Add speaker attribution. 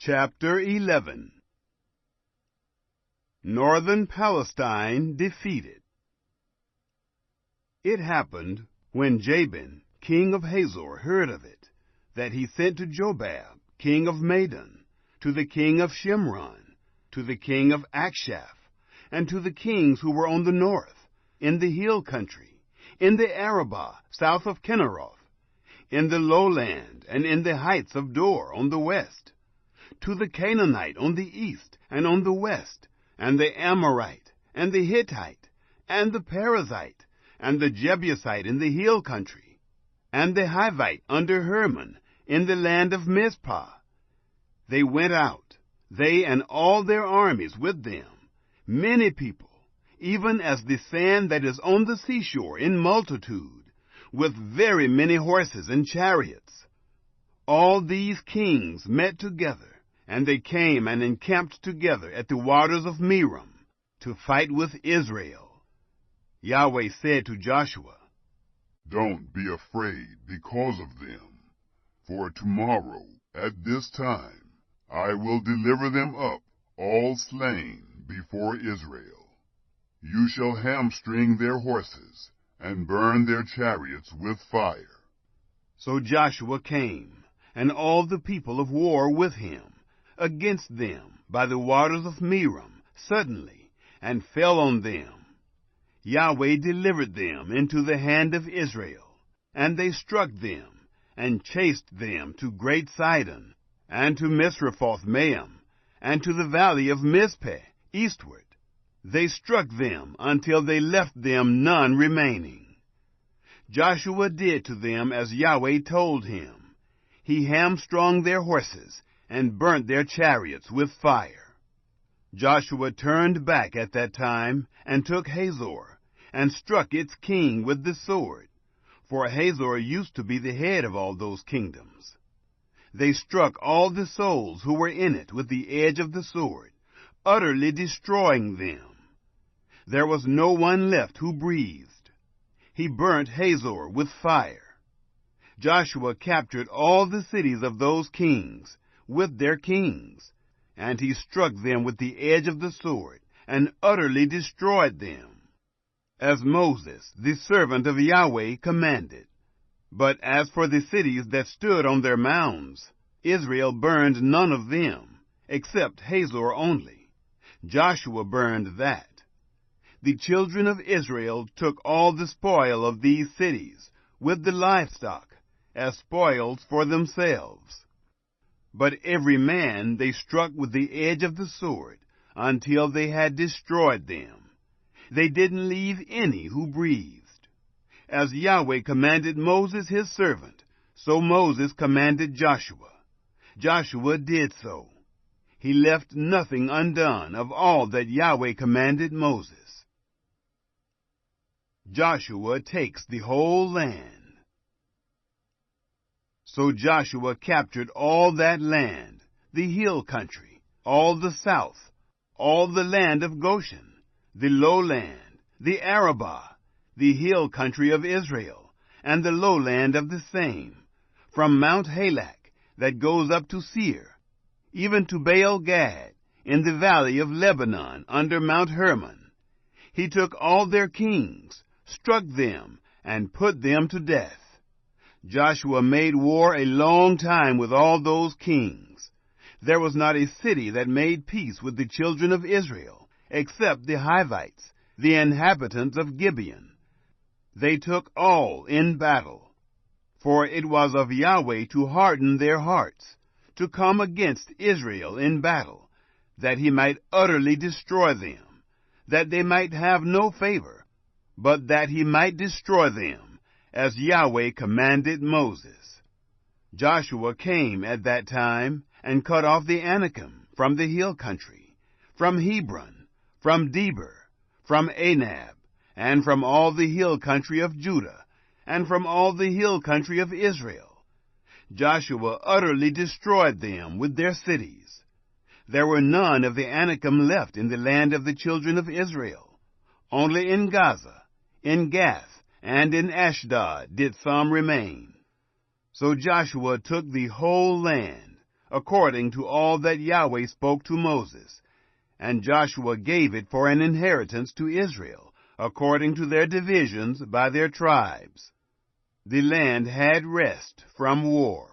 Speaker 1: Chapter 11. Northern Palestine defeated. It happened, when Jabin, king of Hazor, heard of it, that he sent to Jobab, king of Madon, to the king of Shimron, to the king of Akshaph, and to the kings who were on the north, in the hill country, in the Arabah, south of Kinneroth, in the lowland, and in the heights of Dor on the west, to the Canaanite on the east and on the west, and the Amorite, and the Hittite, and the Perizzite, and the Jebusite in the hill country, and the Hivite under Hermon, in the land of Mizpah. They went out, they and all their armies with them, many people, even as the sand that is on the seashore in multitude, with very many horses and chariots. All these kings met together, and they came and encamped together at the waters of Merom, to fight with Israel. Yahweh said to Joshua,
Speaker 2: "Don't be afraid because of them, for tomorrow at this time I will deliver them up, all slain, before Israel. You shall hamstring their horses, and burn their chariots with fire."
Speaker 1: So Joshua came, and all the people of war with him, against them by the waters of Merom suddenly, and fell on them. Yahweh delivered them into the hand of Israel, and they struck them, and chased them to Great Sidon, and to Misrephoth-Maim, and to the valley of Mizpeh eastward. They struck them until they left them none remaining. Joshua did to them as Yahweh told him. He hamstrung their horses, and burnt their chariots with fire. Joshua turned back at that time, and took Hazor, and struck its king with the sword, for Hazor used to be the head of all those kingdoms. They struck all the souls who were in it with the edge of the sword, utterly destroying them. There was no one left who breathed. He burnt Hazor with fire. Joshua captured all the cities of those kings, with their kings, and he struck them with the edge of the sword, and utterly destroyed them, as Moses, the servant of Yahweh, commanded. But as for the cities that stood on their mounds, Israel burned none of them, except Hazor only. Joshua burned that. The children of Israel took all the spoil of these cities, with the livestock, as spoils for themselves. But every man they struck with the edge of the sword, until they had destroyed them. They didn't leave any who breathed. As Yahweh commanded Moses his servant, so Moses commanded Joshua. Joshua did so. He left nothing undone of all that Yahweh commanded Moses. Joshua takes the whole land. So Joshua captured all that land, the hill country, all the south, all the land of Goshen, the lowland, the Arabah, the hill country of Israel, and the lowland of the same, from Mount Halak that goes up to Seir, even to Baal-Gad, in the valley of Lebanon under Mount Hermon. He took all their kings, struck them, and put them to death. Joshua made war a long time with all those kings. There was not a city that made peace with the children of Israel, except the Hivites, the inhabitants of Gibeon. They took all in battle. For it was of Yahweh to harden their hearts, to come against Israel in battle, that he might utterly destroy them, that they might have no favor, but that he might destroy them, as Yahweh commanded Moses. Joshua came at that time, and cut off the Anakim from the hill country, from Hebron, from Debir, from Anab, and from all the hill country of Judah, and from all the hill country of Israel. Joshua utterly destroyed them with their cities. There were none of the Anakim left in the land of the children of Israel. Only in Gaza, in Gath, and in Ashdod did some remain. So Joshua took the whole land, according to all that Yahweh spoke to Moses. And Joshua gave it for an inheritance to Israel, according to their divisions by their tribes. The land had rest from war.